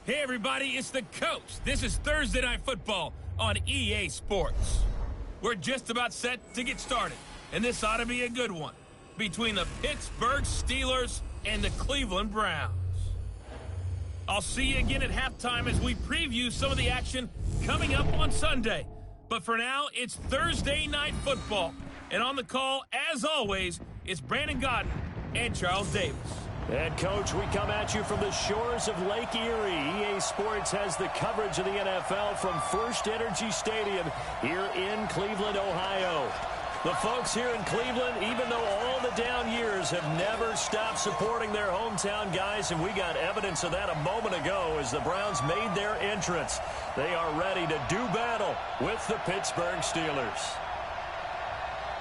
Hey everybody, it's the coach. This is Thursday Night Football on EA Sports. We're just about set to get started, and this ought to be a good one between the Pittsburgh Steelers and the Cleveland Browns. I'll see you again at halftime as we preview some of the action coming up on Sunday. But for now, it's Thursday Night Football. And on the call, as always, it's Brandon Godden and Charles Davis. And, Coach, we come at you from the shores of Lake Erie. EA Sports has the coverage of the NFL from First Energy Stadium here in Cleveland, Ohio. The folks here in Cleveland, even though all the down years, have never stopped supporting their hometown guys, and we got evidence of that a moment ago as the Browns made their entrance. They are ready to do battle with the Pittsburgh Steelers.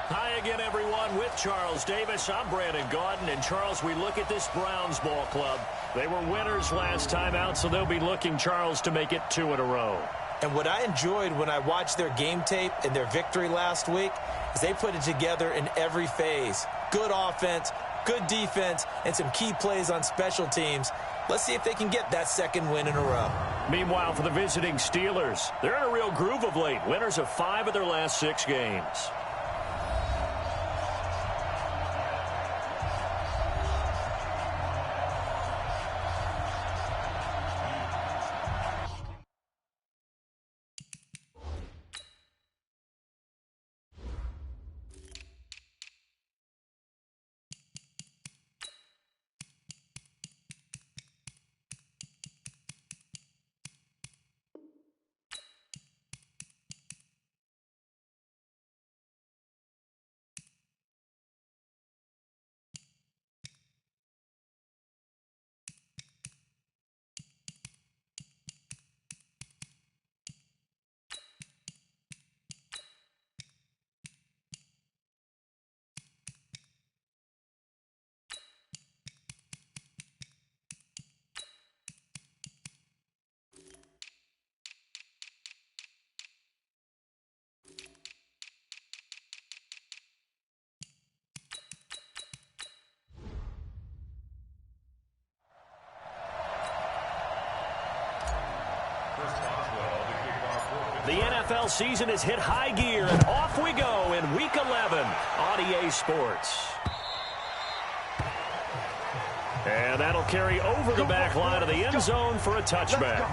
Hi again, everyone, with Charles Davis. I'm Brandon Gaudin. And, Charles, we look at this Browns ball club. They were winners last time out, so they'll be looking, Charles, to make it 2 in a row. And what I enjoyed when I watched their game tape and their victory last week is they put it together in every phase. Good offense, good defense, and some key plays on special teams. Let's see if they can get that second win in a row. Meanwhile, for the visiting Steelers, they're in a real groove of late. Winners of 5 of their last 6 games. The NFL season has hit high gear, and off we go in Week 11 on EA Sports. And that'll carry over the back line of the end zone for a touchback.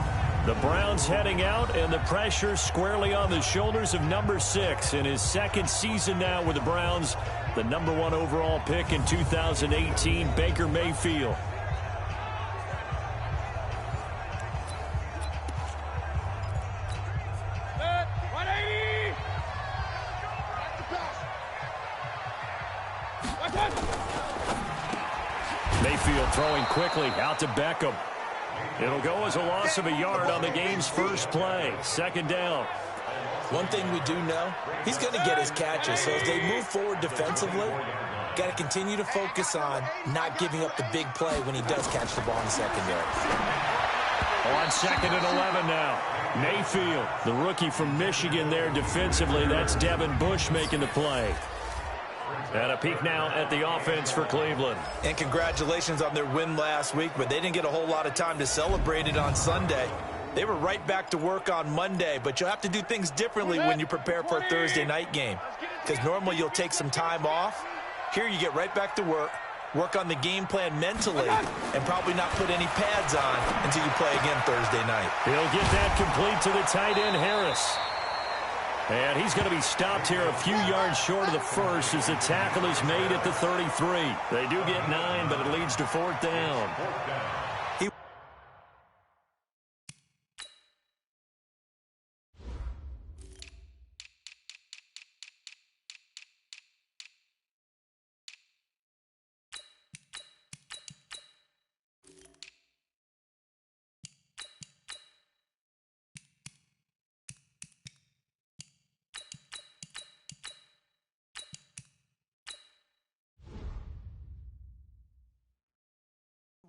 The Browns heading out, and the pressure squarely on the shoulders of number 6 in his second season now with the Browns. The number 1 overall pick in 2018, Baker Mayfield. Mayfield throwing quickly out to Beckham. It'll go as a loss of a yard on the game's first play. Second down. One thing we do know, he's going to get his catches. So as they move forward defensively, got to continue to focus on not giving up the big play when he does catch the ball in the secondary. On 2nd and 11 now. Mayfield, the rookie from Michigan there defensively. That's Devin Bush making the play. And a peek now at the offense for Cleveland. And congratulations on their win last week, but they didn't get a whole lot of time to celebrate it on Sunday. They were right back to work on Monday, but you'll have to do things differently when you prepare for a Thursday night game. Because normally you'll take some time off. Here you get right back to work on the game plan mentally, and probably not put any pads on until you play again Thursday night. He'll get that complete to the tight end, Harris. And he's going to be stopped here a few yards short of the first as the tackle is made at the 33. They do get 9, but it leads to 4th down.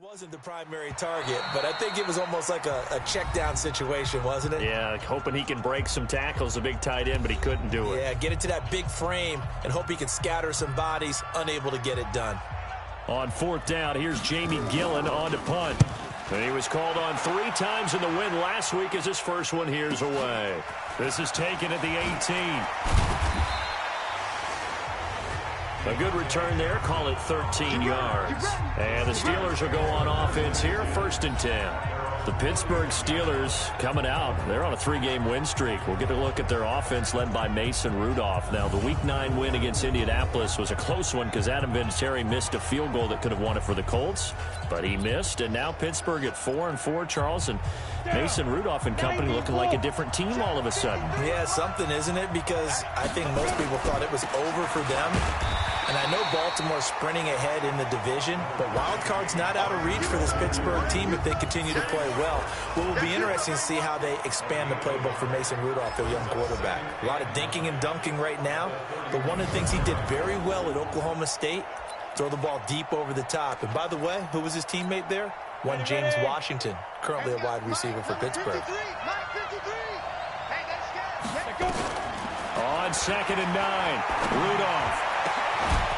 Wasn't the primary target, but I think it was almost like a check down situation, wasn't it? Yeah, hoping he can break some tackles, a big tight end, but he couldn't do it. Yeah, get it to that big frame and hope he can scatter some bodies, unable to get it done. On 4th down, here's Jamie Gillen on to punt. And he was called on 3 times in the win last week as his first one here's away. This is taken at the 18. A good return there. Call it 13 yards. And the Steelers will go on offense here, 1st and 10. The Pittsburgh Steelers coming out. They're on a 3-game win streak. We'll get a look at their offense led by Mason Rudolph. Now, the Week 9 win against Indianapolis was a close one because Adam Vinatieri missed a field goal that could have won it for the Colts, but he missed. And now Pittsburgh at 4-4, Charles, and Mason Rudolph and company looking like a different team all of a sudden. Yeah, something, isn't it? Because I think most people thought it was over for them. And I know Baltimore's sprinting ahead in the division, but wild card's not out of reach for this Pittsburgh team if they continue to play well. What will be interesting to see how they expand the playbook for Mason Rudolph, their young quarterback. A lot of dinking and dunking right now, but one of the things he did very well at Oklahoma State, throw the ball deep over the top. And by the way, who was his teammate there? One James Washington, currently a wide receiver for Pittsburgh. On 2nd and 9, Rudolph.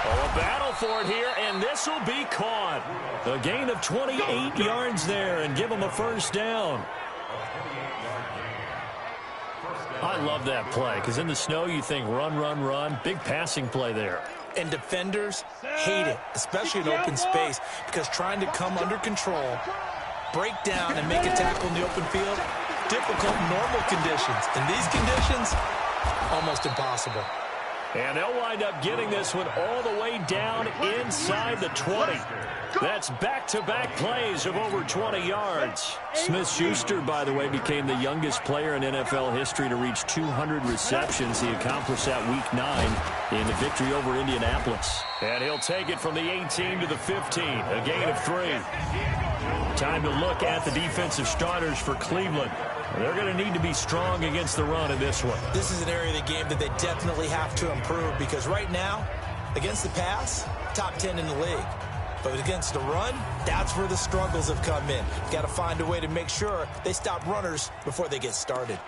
Oh, a battle for it here, and this will be caught. A gain of 28 yards there, and give him a 1st down. I love that play, because in the snow you think run, run, run. Big passing play there. And defenders hate it, especially in open space, because trying to come under control, break down, and make a tackle in the open field, difficult in normal conditions. In these conditions, almost impossible. And they'll wind up getting this one all the way down inside the 20. That's back-to-back plays of over 20 yards. Smith-Schuster, by the way, became the youngest player in NFL history to reach 200 receptions. He accomplished that Week 9 in the victory over Indianapolis. And he'll take it from the 18 to the 15, a gain of 3. Time to look at the defensive starters for Cleveland. They're going to need to be strong against the run in this one. This is an area of the game that they definitely have to improve because right now, against the pass, top 10 in the league. But against the run, that's where the struggles have come in. Got to find a way to make sure they stop runners before they get started.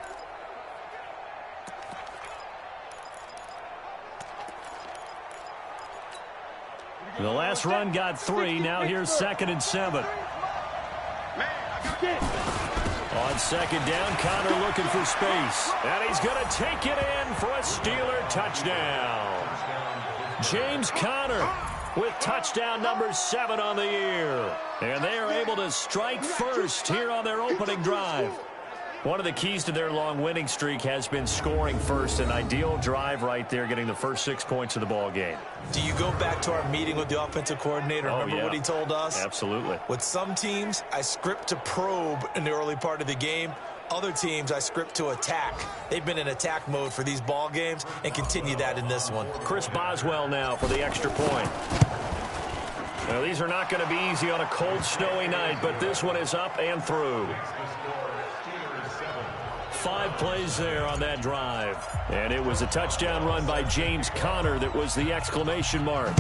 The last run got 3. Now here's 2nd and 7. On 2nd down, Connor looking for space. And he's going to take it in for a Steeler touchdown. James Conner with touchdown number 7 on the year. And they are able to strike first here on their opening drive. One of the keys to their long winning streak has been scoring first. An ideal drive right there, getting the first 6 points of the ball game. Do you go back to our meeting with the offensive coordinator? Remember what he told us? Absolutely. With some teams, I script to probe in the early part of the game. Other teams, I script to attack. They've been in attack mode for these ball games and continue that in this one. Chris Boswell now for the extra point. Now, these are not going to be easy on a cold, snowy night, but this one is up and through. 5 plays there on that drive. And it was a touchdown run by James Conner that was the exclamation mark.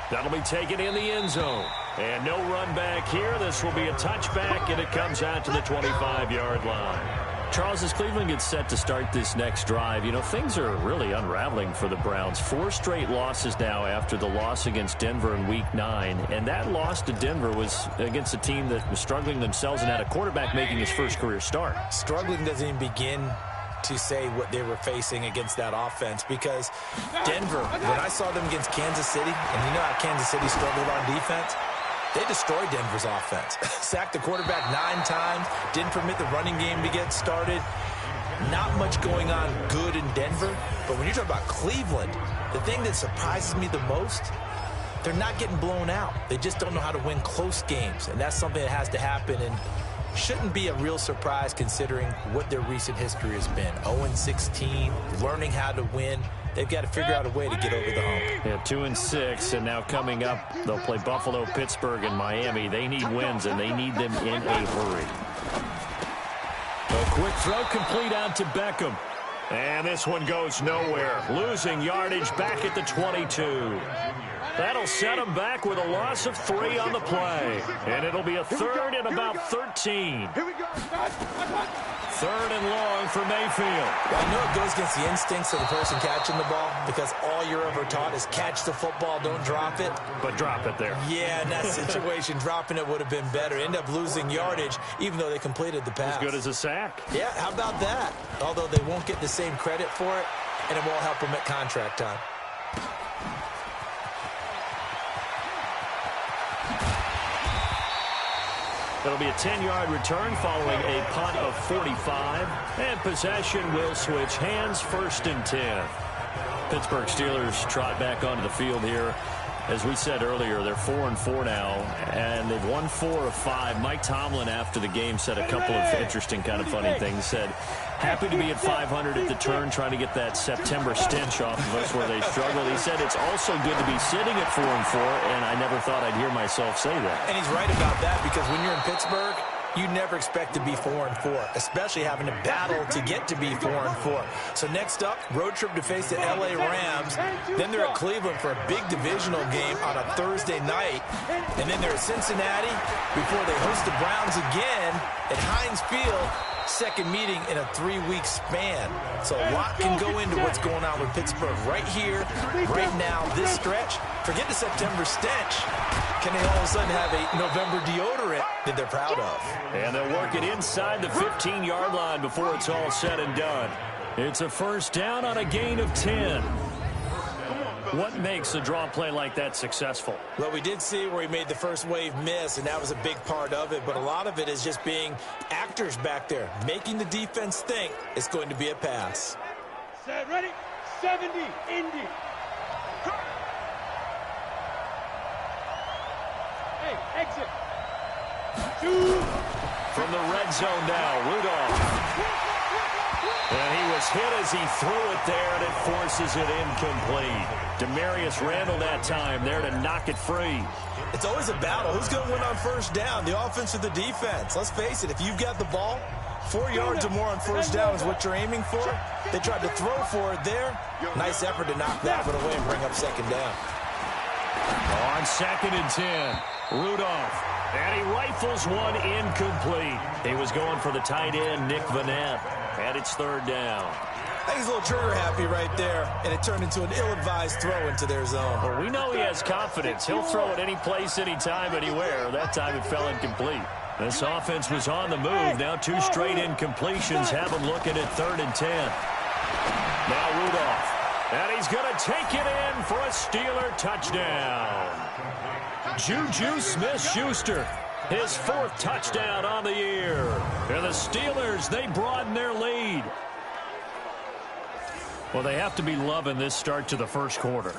That'll be taken in the end zone. And no run back here. This will be a touchback, and it comes out to the 25-yard line. Charles, as Cleveland gets set to start this next drive, you know, things are really unraveling for the Browns. 4 straight losses now after the loss against Denver in Week 9. And that loss to Denver was against a team that was struggling themselves and had a quarterback making his first career start. Struggling doesn't even begin to say what they were facing against that offense because Denver, when I saw them against Kansas City, and you know how Kansas City struggled on defense, they destroyed Denver's offense. Sacked the quarterback 9 times, didn't permit the running game to get started. Not much going on good in Denver, but when you're talking about Cleveland, the thing that surprises me the most, they're not getting blown out. They just don't know how to win close games, and that's something that has to happen, and shouldn't be a real surprise considering what their recent history has been. 0-16, learning how to win. They've got to figure out a way to get over the hump. Yeah, 2-6, and now coming up, they'll play Buffalo, Pittsburgh, and Miami. They need wins, and they need them in a hurry. A quick throw complete out to Beckham. And this one goes nowhere. Losing yardage back at the 22. That'll set him back with a loss of 3 on the play. And it'll be a 3rd and about 13. 3rd and long for Mayfield. Well, I know it goes against the instincts of the person catching the ball because all you're ever taught is catch the football, don't drop it. But drop it there. Yeah, in that situation, dropping it would have been better. End up losing yardage, even though they completed the pass. As good as a sack. Yeah, how about that? Although they won't get the same credit for it, and it won't help them at contract time. It'll be a 10-yard return following a punt of 45. And possession will switch hands, 1st and 10. Pittsburgh Steelers trot back onto the field here. As we said earlier, they're 4-4 now, and they've won 4 of 5. Mike Tomlin, after the game, said a couple of interesting kind of funny things. Said, happy to be at 500 at the turn, trying to get that September stench off of us where they struggled. He said it's also good to be sitting at 4-4, and I never thought I'd hear myself say that. And he's right about that, because when you're in Pittsburgh, you never expect to be 4-4, especially having to battle to get to be 4-4. So next up, road trip to face the LA Rams. Then they're at Cleveland for a big divisional game on a Thursday night. And then they're at Cincinnati before they host the Browns again at Heinz Field. Second meeting in a 3-week span. So a lot can go into what's going on with Pittsburgh right here, right now, this stretch. Forget the September stench. Can they all of a sudden have a November deodorant that they're proud of? And they'll work it inside the 15-yard line before it's all said and done. It's a 1st down on a gain of 10. What makes a draw play like that successful? Well, we did see where he made the first wave miss, and that was a big part of it. But a lot of it is just being actors back there, making the defense think it's going to be a pass. Set, ready, 70, Indy. Hey, exit. Shoot. From the red zone now, Rudolph. And he was hit as he threw it there, and it forces it incomplete. Demarius Randall that time there to knock it free. It's always a battle. Who's going to win on 1st down, the offense or the defense? Let's face it, if you've got the ball, 4 yards or more on 1st down is what you're aiming for. They tried to throw for it there. Nice effort to knock that one away and bring up 2nd down. On 2nd and 10, Rudolph. And he rifles one incomplete. He was going for the tight end, Nick Vanette. And it's 3rd down. I think he's a little trigger happy right there, and it turned into an ill-advised throw into their zone. Well, we know he has confidence. He'll throw it any place, anytime, anywhere. That time it fell incomplete. This offense was on the move. Now 2 straight incompletions have him looking at 3rd and 10. Now Rudolph. And he's going to take it in for a Steeler touchdown. Juju Smith-Schuster, his 4th touchdown on the year. And the Steelers, they broaden their lead. Well, they have to be loving this start to the 1st quarter.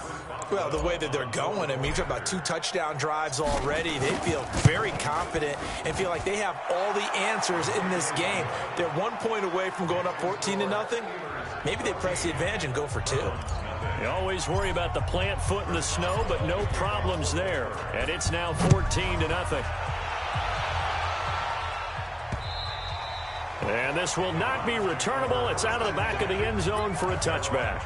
Well, the way that they're going, I mean, you're talking about 2 touchdown drives already. They feel very confident and feel like they have all the answers in this game. They're 1 point away from going up 14-0. Maybe they press the advantage and go for 2. You always worry about the plant foot in the snow, but no problems there. And it's now 14-0. And this will not be returnable. It's out of the back of the end zone for a touchback.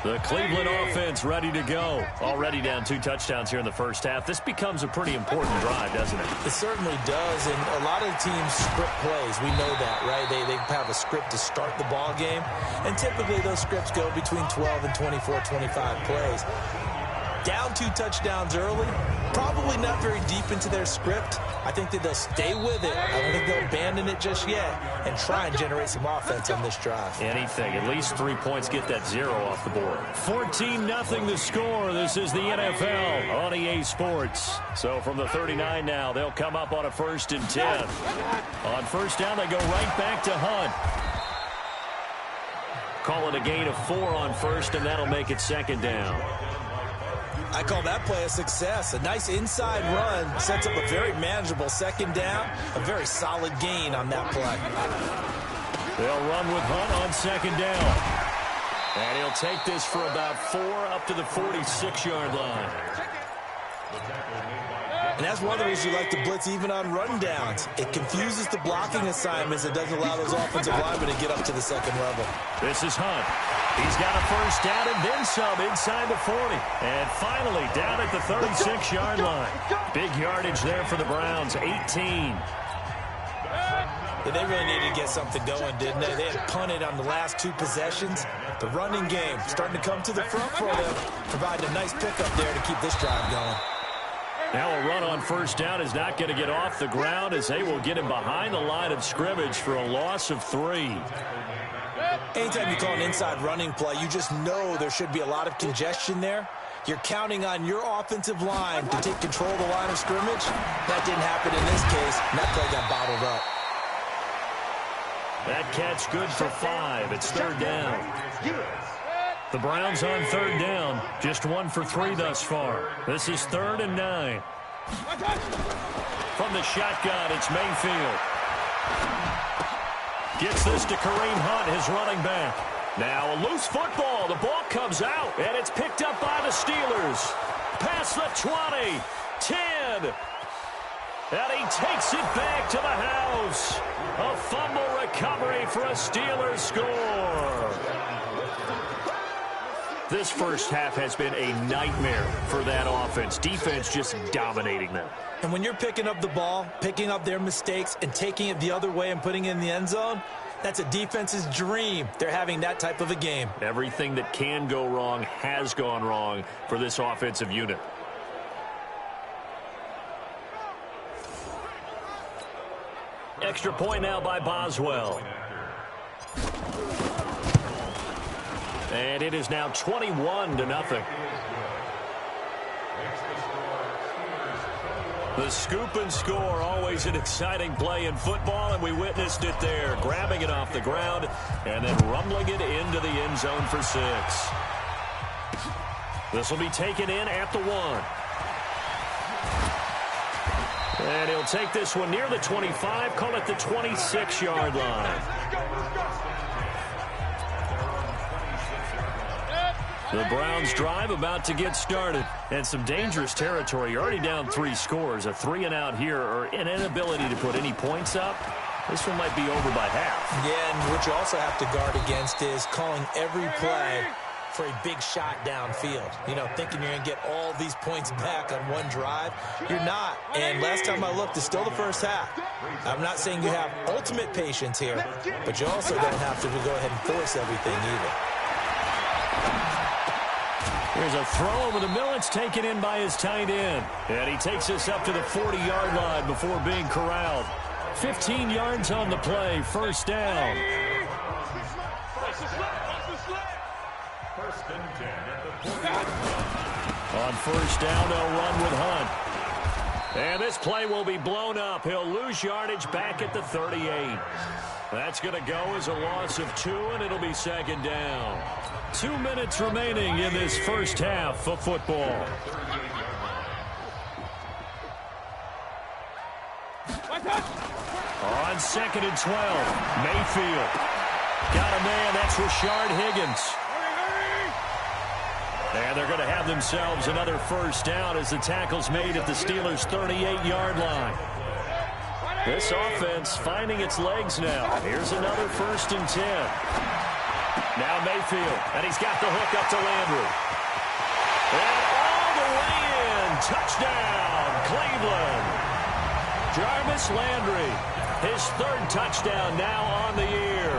The Cleveland offense ready to go. Already down 2 touchdowns here in the 1st half. This becomes a pretty important drive, doesn't it? It certainly does, and a lot of teams script plays. We know that, right? They have a script to start the ball game, and typically those scripts go between 12 and 24, 25 plays. Down 2 touchdowns early, probably not very deep into their script. I think that they'll stay with it. I don't think they'll abandon it just yet and try and generate some offense on this drive. Anything. At least 3 points, get that 0 off the board. 14-0 the score. This is the NFL on EA Sports. So from the 39 now, they'll come up on a 1st and 10. On 1st down, they go right back to Hunt. Call it a gain of 4 on 1st, and that'll make it 2nd down. I call that play a success. A nice inside run sets up a very manageable 2nd down. A very solid gain on that play. They'll run with Hunt on 2nd down. And he'll take this for about 4 up to the 46-yard line. And that's one of the reasons you like to blitz even on rundowns. It confuses the blocking assignments. It doesn't allow those offensive linemen to get up to the 2nd level. This is Hunt. He's got a 1st down and then some inside the 40. And finally down at the 36-yard line. Big yardage there for the Browns, 18. Yeah, they really needed to get something going, didn't they? They had punted on the last 2 possessions. The running game starting to come to the front for them, providing a nice pickup there to keep this drive going. Now a run on first down is not going to get off the ground as they will get him behind the line of scrimmage for a loss of 3. Anytime you call an inside running play, you just know there should be a lot of congestion there. You're counting on your offensive line to take control of the line of scrimmage. That didn't happen in this case, and that play got bottled up. That catch good for 5. It's third down. The Browns on third down. Just 1 for 3 thus far. This is 3rd and 9. From the shotgun, it's Mayfield. Gets this to Kareem Hunt, his running back. Now a loose football. The ball comes out, and it's picked up by the Steelers. Past the 20, 10. And he takes it back to the house. A fumble recovery for a Steelers score. This first half has been a nightmare for that offense. Defense just dominating them. And when you're picking up the ball, picking up their mistakes, and taking it the other way and putting it in the end zone, that's a defense's dream. They're having that type of a game. Everything that can go wrong has gone wrong for this offensive unit. Extra point now by Boswell. And it is now 21-0. The scoop and score, always an exciting play in football, and we witnessed it there. Grabbing it off the ground and then rumbling it into the end zone for 6. This will be taken in at the 1. And he'll take this one near the 25, call it the 26-yard line. The Browns drive about to get started. And some dangerous territory. You're already down 3 scores. A 3-and-out here, or an inability to put any points up. This one might be over by half. Yeah, and what you also have to guard against is calling every play for a big shot downfield. You know, thinking you're going to get all these points back on one drive. You're not. And last time I looked, it's still the first half. I'm not saying you have ultimate patience here, but you also don't have to go ahead and force everything either. Here's a throw over the middle. It's taken in by his tight end. And he takes us up to the 40-yard line before being corralled. 15 yards on the play. First down. On first down, they'll run with Hunt. And this play will be blown up. He'll lose yardage back at the 38. That's going to go as a loss of 2, and it'll be second down. 2 minutes remaining in this first half of football. On 2nd and 12, Mayfield. Got a man, that's Rashard Higgins. And they're going to have themselves another first down as the tackle's made at the Steelers' 38-yard line. This offense finding its legs now. Here's another 1st and 10. Now Mayfield, and he's got the hook up to Landry. And all the way in. Touchdown, Cleveland. Jarvis Landry, his 3rd touchdown now on the year.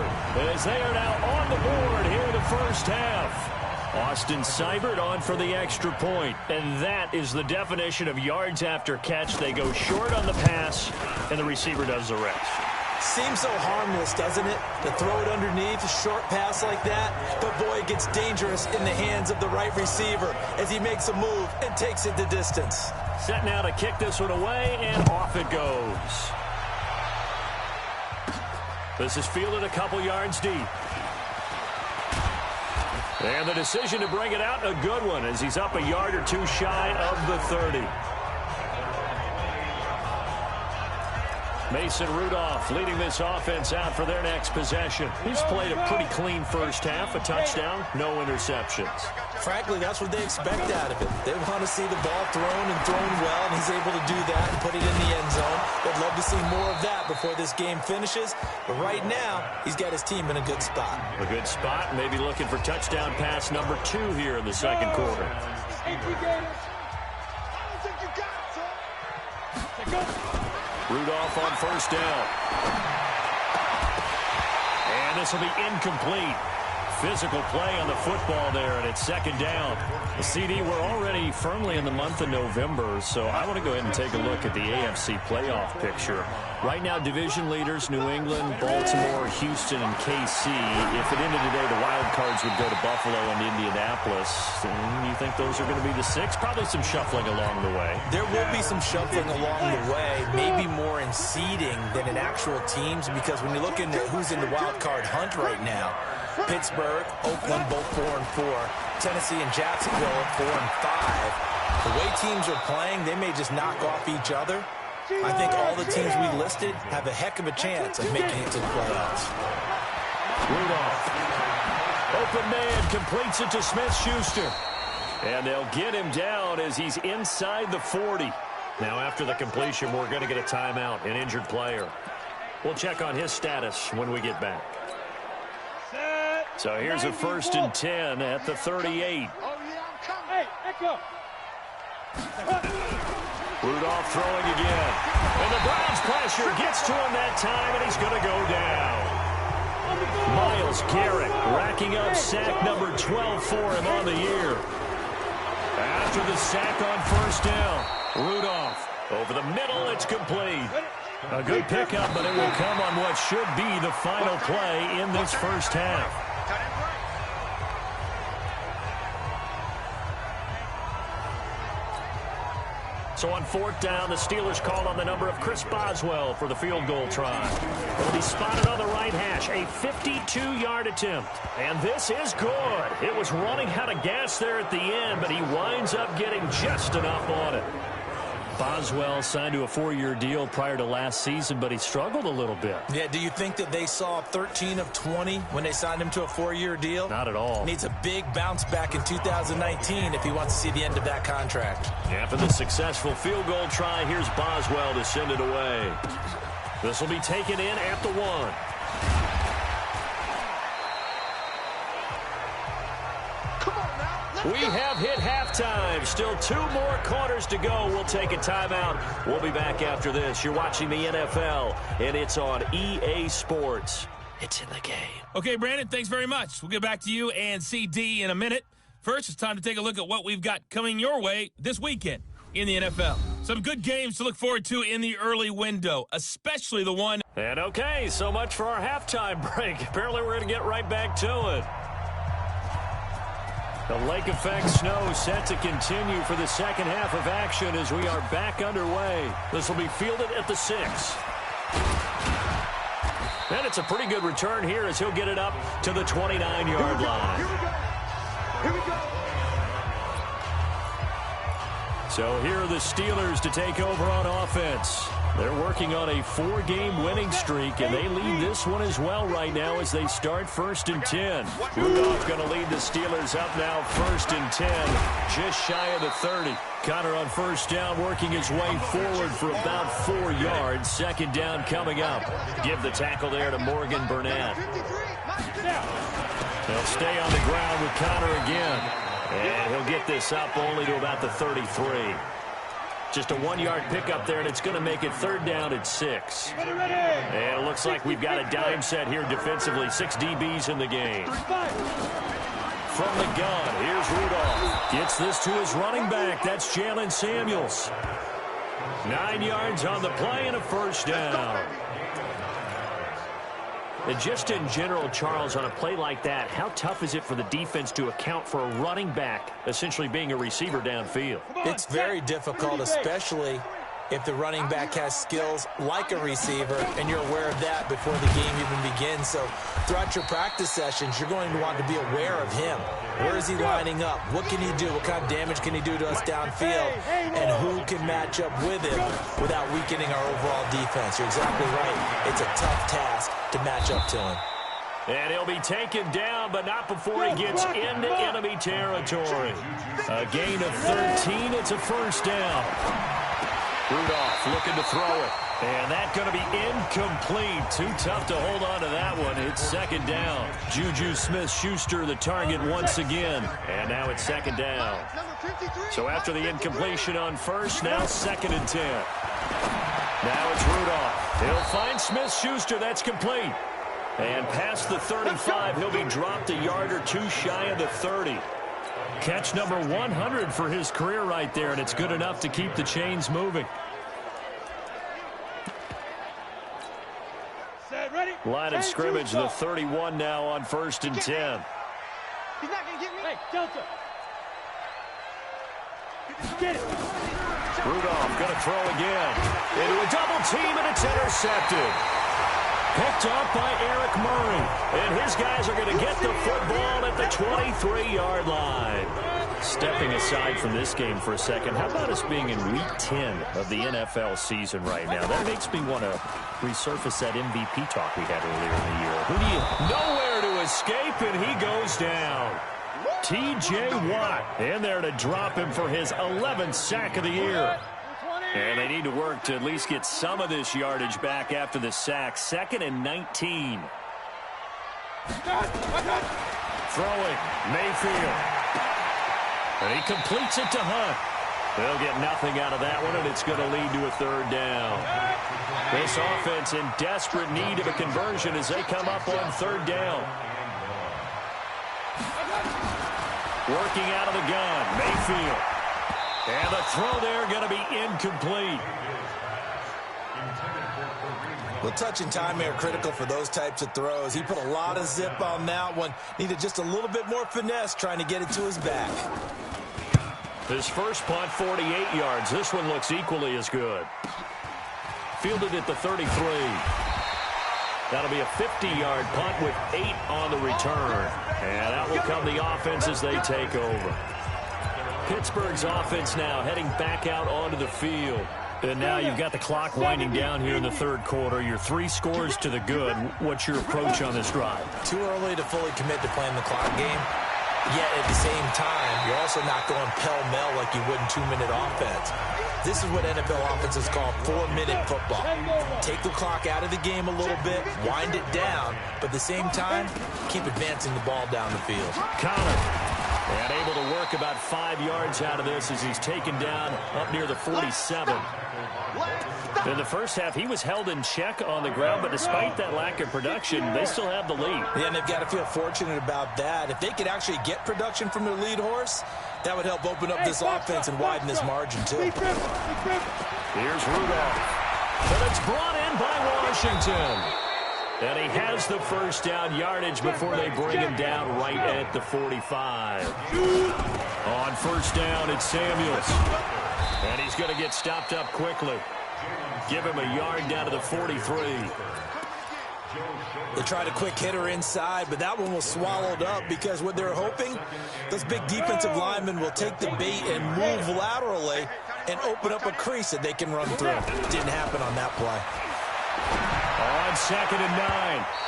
As they are now on the board here in the first half. Austin Seibert on for the extra point. And that is the definition of yards after catch. They go short on the pass, and the receiver does the rest. Seems so harmless, doesn't it? To throw it underneath, a short pass like that. But, boy, it gets dangerous in the hands of the right receiver as he makes a move and takes it the distance. Set now to kick this one away, and off it goes. This is fielded a couple yards deep. And the decision to bring it out, a good one, as he's up a yard or 2 shy of the 30. Mason Rudolph leading this offense out for their next possession. He's played a pretty clean first half, a touchdown, no interceptions. Frankly, that's what they expect out of him. They want to see the ball thrown and thrown well, and he's able to do that and put it in the end zone. They'd love to see more of that before this game finishes. But right now, he's got his team in a good spot. A good spot, maybe looking for touchdown pass number 2 here in the second quarter. Rudolph on first down. And this will be incomplete. Physical play on the football there, and it's second down. The CD, we're already firmly in the month of November, so I want to go ahead and take a look at the AFC playoff picture. Right now, division leaders, New England, Baltimore, Houston, and KC. If it ended today, the wild cards would go to Buffalo and Indianapolis. And you think those are going to be the six? Probably some shuffling along the way. There will be some shuffling along the way, maybe more in seeding than in actual teams, because when you're looking at who's in the wild card hunt right now, Pittsburgh, Oakland, both 4-4. Tennessee and Jacksonville at 4-5. The way teams are playing, they may just knock off each other. I think all the teams we listed have a heck of a chance of making it to the playoffs. Rudolph. Open man completes it to Smith-Schuster. And they'll get him down as he's inside the 40. Now after the completion, we're going to get a timeout, an injured player. We'll check on his status when we get back. So here's a 1st and 10 at the 38. Hey, Echo. Rudolph throwing again. And the Browns pressure gets to him that time, and he's going to go down. Myles Garrett racking up sack number 12 for him on the year. After the sack on 1st down, Rudolph over the middle, it's complete. A good pickup, but it will come on what should be the final play in this first half. So on 4th down, the Steelers called on the number of Chris Boswell for the field goal try. It'll be spotted on the right hash, a 52-yard attempt. And this is good. It was running out of gas there at the end, but he winds up getting just enough on it. Boswell signed to a 4-year deal prior to last season, but he struggled a little bit. Yeah, do you think that they saw 13 of 20 when they signed him to a 4-year deal? Not at all. Needs a big bounce back in 2019 if he wants to see the end of that contract. After the successful field goal try, here's Boswell to send it away. This will be taken in at the 1. We have hit halftime. Still 2 more quarters to go. We'll take a timeout. We'll be back after this. You're watching the NFL, and it's on EA Sports. It's in the game. Okay, Brandon, thanks very much. We'll get back to you and CD in a minute. First, it's time to take a look at what we've got coming your way this weekend in the NFL. Some good games to look forward to in the early window, especially the one. And okay, so much for our halftime break. Apparently, we're going to get right back to it. The lake effect snow set to continue for the second half of action as we are back underway. This will be fielded at the 6. And it's a pretty good return here as he'll get it up to the 29-yard line. Here we go. So here are the Steelers to take over on offense. They're working on a 4-game winning streak, and they lead this one as well right now as they start 1st and 10. Rudolph going to lead the Steelers up now 1st and 10, just shy of the 30. Connor on 1st down, working his way forward for about 4 yards. 2nd down coming up. Give the tackle there to Morgan Burnett. They'll stay on the ground with Connor again. And he'll get this up only to about the 33. Just a 1-yard pickup there, and it's going to make it 3rd down at 6. And it looks like we've got a dime set here defensively. 6 DBs in the game. From the gun, here's Rudolph. Gets this to his running back. That's Jalen Samuels. 9 yards on the play and a 1st down. And just in general, Charles, on a play like that, how tough is it for the defense to account for a running back essentially being a receiver downfield? It's very difficult, especially if the running back has skills like a receiver, and you're aware of that before the game even begins. So throughout your practice sessions, you're going to want to be aware of him. Where is he lining up? What can he do? What kind of damage can he do to us downfield? And who can match up with him without weakening our overall defense? You're exactly right. It's a tough task to match up to him. And he'll be taken down, but not before he gets into enemy territory. A gain of 13. It's a 1st down. Rudolph looking to throw it. And that's going to be incomplete. Too tough to hold on to that one. It's 2nd down. Juju Smith-Schuster the target once again. And now it's 2nd down. So after the incompletion on 1st, now 2nd and 10. Now it's Rudolph. He'll find Smith-Schuster. That's complete. And past the 35, he'll be dropped a yard or two shy of the 30. Catch number 100 for his career right there, and it's good enough to keep the chains moving. Line of scrimmage, the 31 now on 1st and 10. He's not going to get me. Hey, Delta. Get it. Rudolph going to throw again. Into a double team, and it's intercepted. Picked off by Eric Murray. And his guys are going to get the football at the 23-yard line. Stepping aside from this game for a second, how about us being in Week 10 of the NFL season right now? That makes me want to resurface that MVP talk we had earlier in the year. Who do you... Nowhere to escape, and he goes down. T.J. Watt in there to drop him for his 11th sack of the year. And they need to work to at least get some of this yardage back after the sack. 2nd and 19. Throwing, Mayfield. And he completes it to Hunt. They'll get nothing out of that one, and it's going to lead to a 3rd down. This offense in desperate need of a conversion as they come up on 3rd down. Working out of the gun, Mayfield. And the throw there going to be incomplete. Well, touch and time are critical for those types of throws. He put a lot of zip on that one. Needed just a little bit more finesse trying to get it to his back. His first punt, 48 yards. This one looks equally as good. Fielded at the 33. That'll be a 50-yard punt with 8 on the return. And that will come the offense as they take over. Pittsburgh's offense now heading back out onto the field. And now you've got the clock winding down here in the 3rd quarter. You're 3 scores to the good. What's your approach on this drive? Too early to fully commit to playing the clock game. Yet at the same time, you're also not going pell-mell like you would in 2-minute offense. This is what NFL offenses call 4-minute football. Take the clock out of the game a little bit, wind it down, but at the same time, keep advancing the ball down the field. Connor. And able to work about 5 yards out of this as he's taken down up near the 47. In the first half, he was held in check on the ground, but despite that lack of production, they still have the lead. Yeah, and they've got to feel fortunate about that. If they could actually get production from their lead horse, that would help open up this offense and widen this margin, too. Here's Rudolph. But it's brought in by Washington. And he has the first down yardage before they bring him down right at the 45. On first down, it's Samuels. And he's going to get stopped up quickly. Give him a yard down to the 43. They tried a quick hitter inside, but that one was swallowed up because what they're hoping, those big defensive linemen will take the bait and move laterally and open up a crease that they can run through. Didn't happen on that play. On 2nd and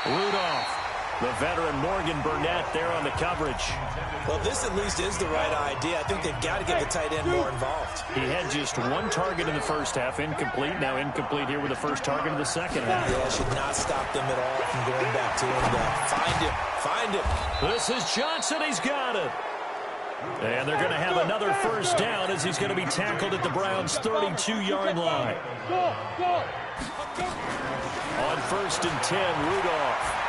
9, Rudolph. The veteran Morgan Burnett there on the coverage. Well, this at least is the right idea. I think they've got to get the tight end more involved. He had just 1 target in the first half, incomplete. Now incomplete here with the first target of the second half. Yeah, should not stop them at all from going back to him. Find him. This is Johnson. He's got it. And they're going to have another first down as he's going to be tackled at the Browns' 32-yard line. On 1st and 10, Rudolph.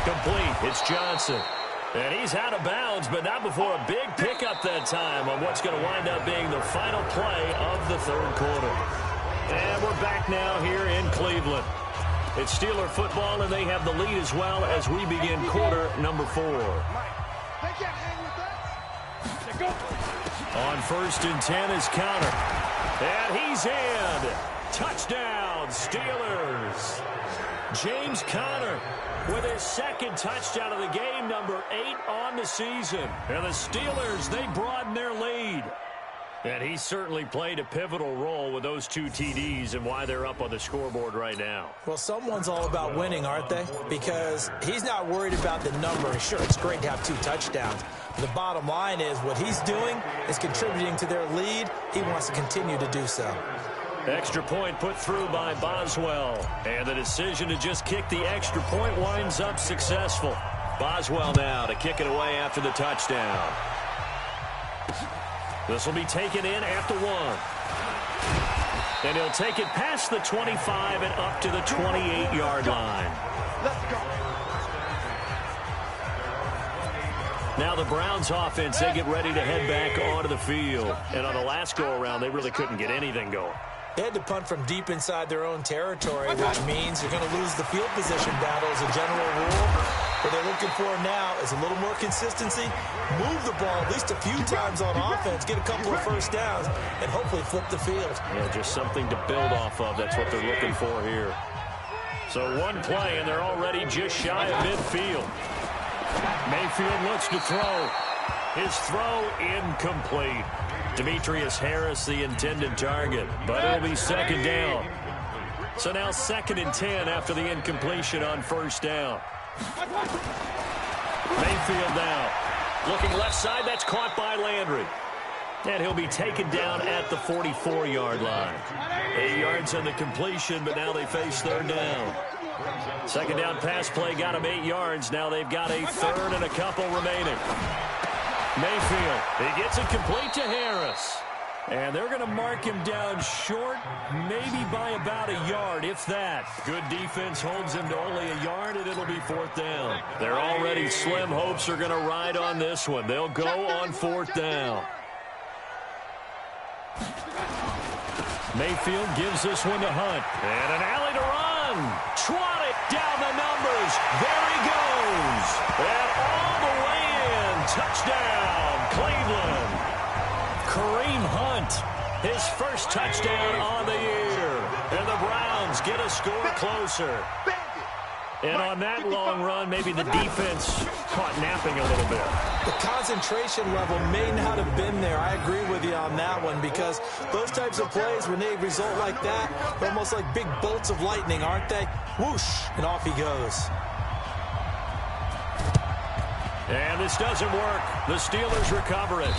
Complete. It's Johnson. And he's out of bounds, but not before a big pickup that time on what's going to wind up being the final play of the 3rd quarter. And we're back now here in Cleveland. It's Steeler football, and they have the lead as well as we begin quarter number 4. On 1st and 10 is Connor. And he's in. Touchdown, Steelers. James Conner with his 2nd touchdown of the game, number 8 on the season. And the Steelers, they broaden their lead. And he certainly played a pivotal role with those 2 TDs and why they're up on the scoreboard right now. Well, someone's all about winning, aren't they? Because he's not worried about the number. Sure, it's great to have 2 touchdowns. The bottom line is what he's doing is contributing to their lead. He wants to continue to do so. Extra point put through by Boswell. And the decision to just kick the extra point winds up successful. Boswell now to kick it away after the touchdown. This will be taken in after 1. And he'll take it past the 25 and up to the 28-yard line. Let's go. Now the Browns offense, they get ready to head back onto the field. And on the last go-around, they really couldn't get anything going. They had to punt from deep inside their own territory, which means you're going to lose the field position battle as a general rule. What they're looking for now is a little more consistency, move the ball at least a few times on offense, get a couple of first downs, and hopefully flip the field. Yeah, just something to build off of. That's what they're looking for here. So one play, and they're already just shy of midfield. Mayfield looks to throw. His throw incomplete. Demetrius Harris, the intended target, but it'll be second down. So now 2nd and 10 after the incompletion on first down. Mayfield now. Looking left side, that's caught by Landry. And he'll be taken down at the 44-yard line. 8 yards on the completion, but now they face third down. Second down pass play got him 8 yards. Now they've got a third and a couple remaining. Mayfield, he gets it complete to Harris. And they're going to mark him down short, maybe by about a yard, if that. Good defense holds him to only a yard, and it'll be 4th down. Their already slim hopes are going to ride on this one. They'll go on 4th down. Mayfield gives this one to Hunt. And an alley to run. Trot it down the numbers. There he goes. And all the way in. Touchdown, Cleveland. Kareem Hunt, his first touchdown on the year. And the Browns get a score closer. And on that long run, maybe the defense caught napping a little bit. The concentration level may not have been there. I agree with you on that one, because those types of plays, when they result like that, they're almost like big bolts of lightning, aren't they? Whoosh, and off he goes. And this doesn't work. The Steelers recover it.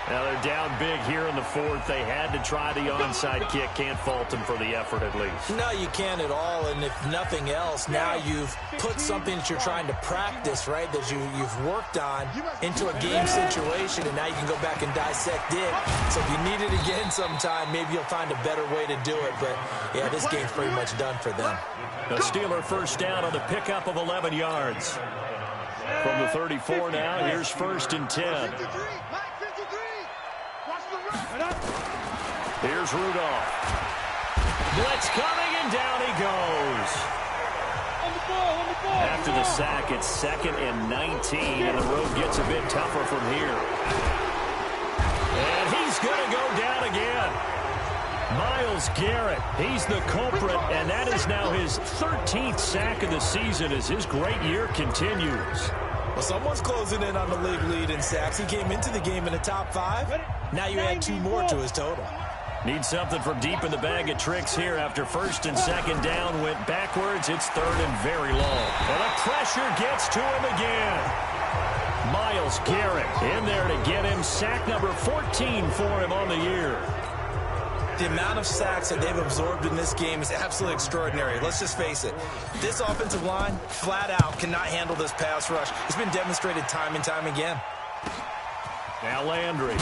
Now they're down big here in the 4th. They had to try the onside kick. Can't fault them for the effort at least. No, you can't at all. And if nothing else, now you've put something that you're trying to practice, right, that you've worked on into a game situation, and now you can go back and dissect it. So if you need it again sometime, maybe you'll find a better way to do it. But, yeah, this game's pretty much done for them. The Steeler first down on the pickup of 11 yards. From the 34 now, here's 1st and 10. Here's Rudolph. Blitz coming, and down he goes. After the sack, it's 2nd and 19, and the road gets a bit tougher from here. And he's going to go down again. Myles Garrett, he's the culprit, and that is now his 13th sack of the season as his great year continues. Well, someone's closing in on the league lead in sacks. He came into the game in the top 5. Now you add 2 more to his total. Need something from deep in the bag of tricks here after 1st and 2nd down. Went backwards. It's 3rd and very long. And the pressure gets to him again. Myles Garrett in there to get him sack number 14 for him on the year. The amount of sacks that they've absorbed in this game is absolutely extraordinary. Let's just face it. This offensive line, flat out, cannot handle this pass rush. It's been demonstrated time and time again. Now Landry.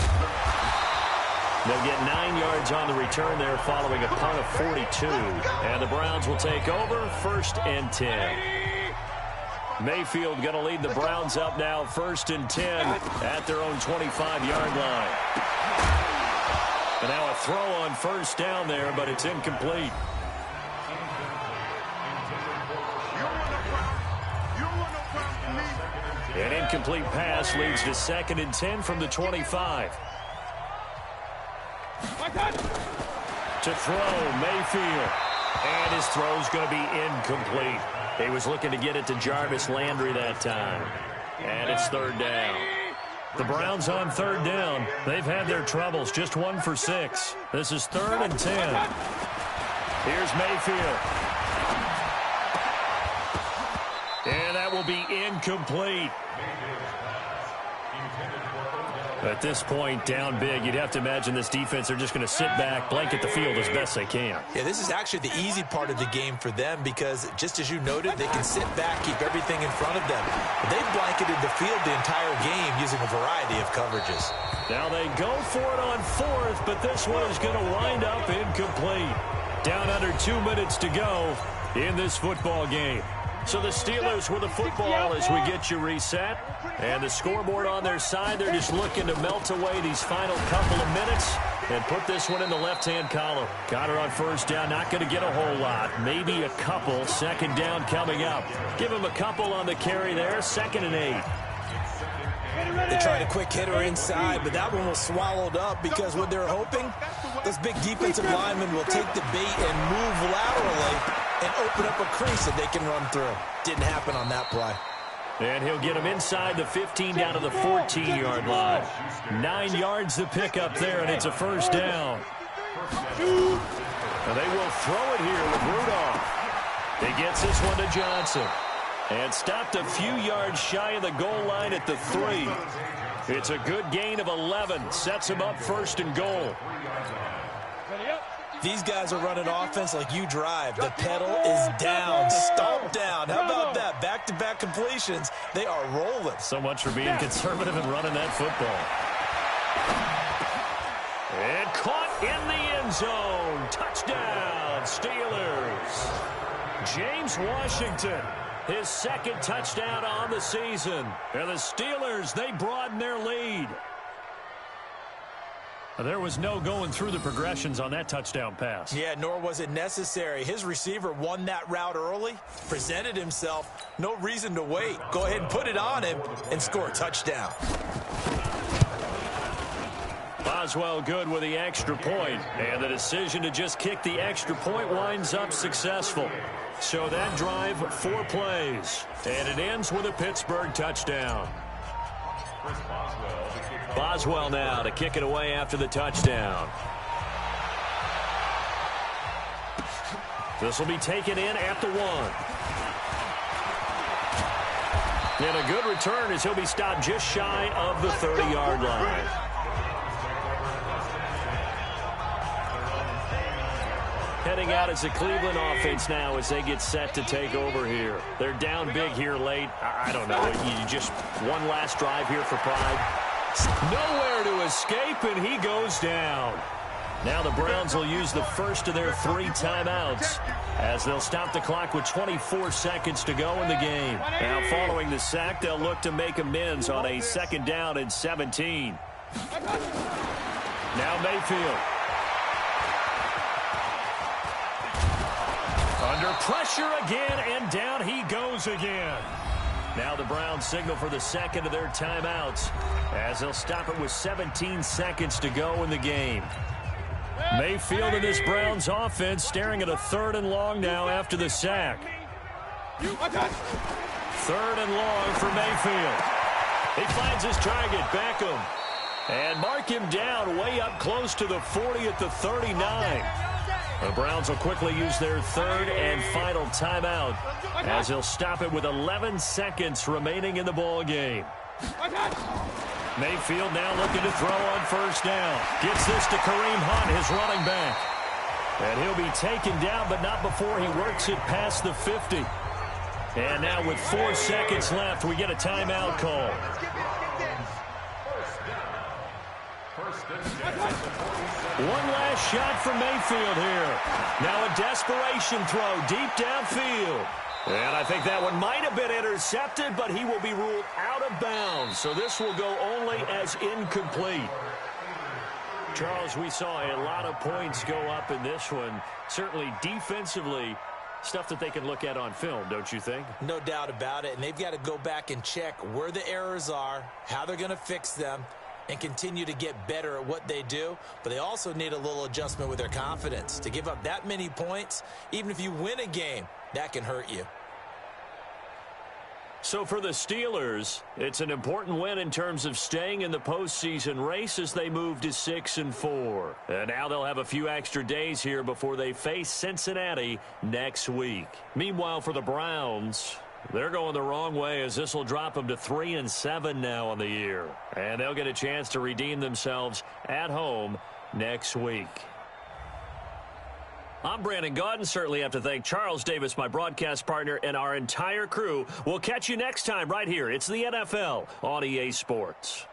They'll get 9 yards on the return there following a punt of 42. And the Browns will take over 1st and 10. Mayfield going to lead the Browns up now 1st and 10 at their own 25-yard line. And now a throw on 1st down there, but it's incomplete. An incomplete pass leads to 2nd and 10 from the 25. To throw, Mayfield. And his throw's going to be incomplete. He was looking to get it to Jarvis Landry that time. And it's 3rd down. The Browns on 3rd down. They've had their troubles. Just 1 for 6. This is 3rd and 10. Here's Mayfield. And that will be incomplete. At this point, down big, you'd have to imagine this defense are just going to sit back, blanket the field as best they can. Yeah, this is actually the easy part of the game for them because, just as you noted, they can sit back, keep everything in front of them. But they've blanketed the field the entire game using a variety of coverages. Now they go for it on fourth, but this one is going to wind up incomplete. Down under 2 minutes to go in this football game. So the Steelers with the football as we get you reset. And the scoreboard on their side, they're just looking to melt away these final couple of minutes and put this one in the left-hand column. Got her on first down, not going to get a whole lot. Maybe a couple. Second down coming up. Give him a couple on the carry there. 2nd and 8. They tried a quick hitter inside, but that one was swallowed up because what they're hoping, those big defensive linemen will take the bait and move laterally and open up a crease that they can run through. Didn't happen on that play. And he'll get him inside the 15 down to the 14-yard line. 9 yards to pick up there, and it's a first down. And they will throw it here with Rudolph. He gets this one to Johnson. And stopped a few yards shy of the goal line at the 3. It's a good gain of 11. Sets him up 1st and goal. These guys are running offense like you drive. The pedal is down, stomp down. How about that? Back-to-back completions. They are rolling. So much for being conservative and running that football. And caught in the end zone. Touchdown, Steelers. James Washington, his 2nd touchdown on the season. And the Steelers, they broaden their lead. There was no going through the progressions on that touchdown pass. Yeah, nor was it necessary. His receiver won that route early, presented himself. No reason to wait. Go ahead and put it on him and score a touchdown. Boswell good with the extra point, and the decision to just kick the extra point winds up successful. So that drive, 4 plays, and it ends with a Pittsburgh touchdown. Boswell now to kick it away after the touchdown. This will be taken in at the 1. And a good return as he'll be stopped just shy of the 30-yard line. Heading out as the Cleveland offense now as they get set to take over here. They're down big here late. I don't know. You just one last drive here for pride. Nowhere to escape, and he goes down. Now the Browns will use the first of their 3 timeouts as they'll stop the clock with 24 seconds to go in the game. Now following the sack, they'll look to make amends on a 2nd down and 17. Now Mayfield. Under pressure again, and down he goes again. Now the Browns signal for the 2nd of their timeouts as they'll stop it with 17 seconds to go in the game. Mayfield and this Browns offense staring at a 3rd and long now after the sack. 3rd and long for Mayfield. He finds his target, Beckham. And mark him down way up close to the 40 at the 39. The Browns will quickly use their 3rd and final timeout as they'll stop it with 11 seconds remaining in the ball game. Mayfield now looking to throw on 1st down. Gets this to Kareem Hunt, his running back. And he'll be taken down, but not before he works it past the 50. And now with 4 seconds left, we get a timeout call. One last shot from Mayfield here. Now a desperation throw deep downfield. And I think that one might have been intercepted, but he will be ruled out of bounds. So this will go only as incomplete. Charles, we saw a lot of points go up in this one. Certainly defensively, stuff that they can look at on film, don't you think? No doubt about it. And they've got to go back and check where the errors are, how they're going to fix them, and continue to get better at what they do. But they also need a little adjustment with their confidence. To give up that many points, even if you win a game, that can hurt you. So for the Steelers, it's an important win in terms of staying in the postseason race as they move to 6-4. And now they'll have a few extra days here before they face Cincinnati next week. Meanwhile, for the Browns, They're going the wrong way as this will drop them to 3-7 now on the year. And they'll get a chance to redeem themselves at home next week. I'm Brandon Gaudin. Certainly have to thank Charles Davis, my broadcast partner, and our entire crew. We'll catch you next time right here. It's the NFL on EA Sports.